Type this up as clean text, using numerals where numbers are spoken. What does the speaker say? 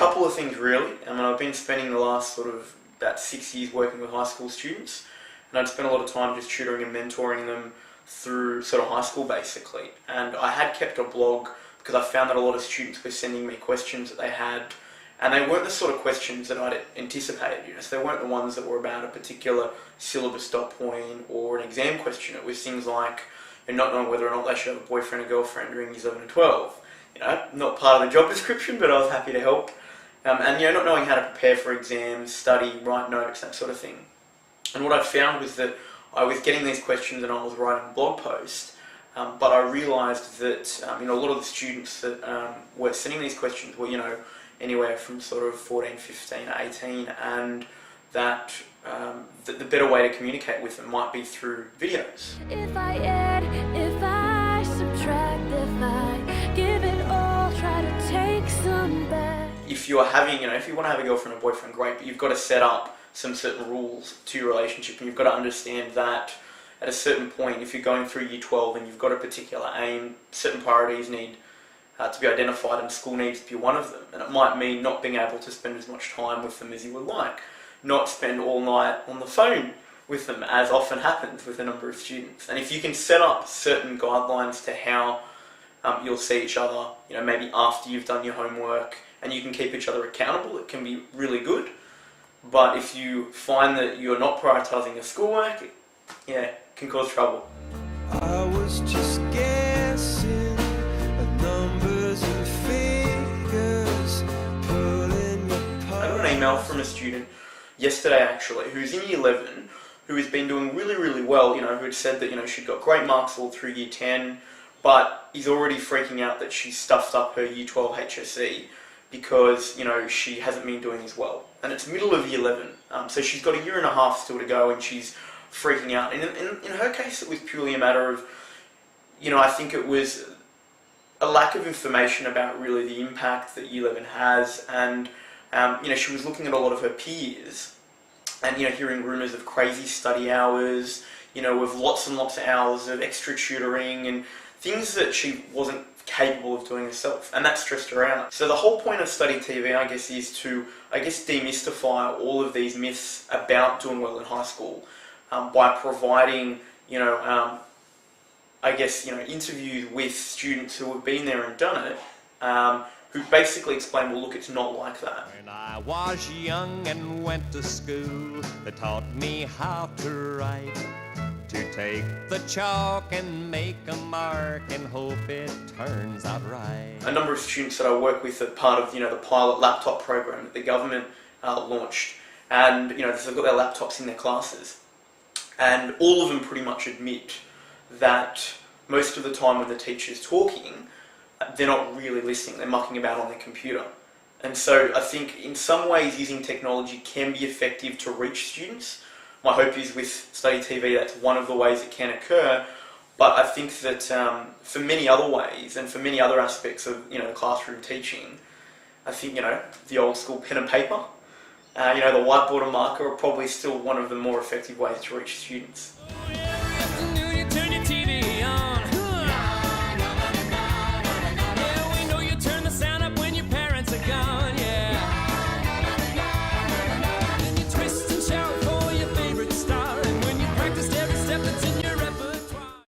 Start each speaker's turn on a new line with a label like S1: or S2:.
S1: couple of things really. I mean, I've been spending the last sort of about 6 years working with high school students, and I'd spent a lot of time just tutoring and mentoring them through sort of high school basically. And I had kept a blog because I found that a lot of students were sending me questions that they had, and they weren't the sort of questions that I'd anticipated. So they weren't the ones that were about a particular syllabus dot point or an exam question. It was things like not knowing whether or not they should have a boyfriend or girlfriend during years 11 and 12. Not part of the job description, but I was happy to help. And not knowing how to prepare for exams, study, write notes, that sort of thing. And what I found was that I was getting these questions and I was writing a blog post, but I realised that a lot of the students that were sending these questions were anywhere from sort of 14, 15, 18, and that the better way to communicate with them might be through videos.
S2: If I add, if I subtract, if I give it all, try to take some back.
S1: If you're having, if you want to have a girlfriend or boyfriend, great, but you've got to set up some certain rules to your relationship, and you've got to understand that at a certain point, if you're going through year 12 and you've got a particular aim, certain priorities need to be identified, and school needs to be one of them. And it might mean not being able to spend as much time with them as you would like, not spend all night on the phone with them, as often happens with a number of students. And if you can set up certain guidelines to how you'll see each other, maybe after you've done your homework, and you can keep each other accountable, it can be really good. But if you find that you're not prioritising your schoolwork, it can cause trouble.
S3: I was just guessing at numbers and figures, pulling apart.
S1: I got an email from a student yesterday actually, who's in year 11, who has been doing really, really well, who had said that, she'd got great marks all through year 10, but is already freaking out that she stuffed up her year 12 HSE because, she hasn't been doing as well. And it's middle of year 11, so she's got a year and a half still to go, and she's freaking out. And in her case, it was purely a matter of, I think it was a lack of information about really the impact that year 11 has, and, she was looking at a lot of her peers, and, hearing rumours of crazy study hours, with lots and lots of hours of extra tutoring, and things that she wasn't capable of doing herself, and that stressed her out. So the whole point of Study TV, I guess, is to, demystify all of these myths about doing well in high school by providing, interviews with students who have been there and done it, who basically explain, well, look, it's not like that.
S4: When I was young and went to school, they taught me how to write. To take the chalk and make a mark and hope it turns out right.
S1: A number of students that I work with are part of, the pilot laptop program that the government launched. And, they've got their laptops in their classes. And all of them pretty much admit that most of the time when the teacher's talking, they're not really listening, they're mucking about on their computer. And so I think in some ways using technology can be effective to reach students. My hope is with Study TV that's one of the ways it can occur, but I think that for many other ways and for many other aspects of the classroom teaching, I think the old school pen and paper, the whiteboard and marker are probably still one of the more effective ways to reach students.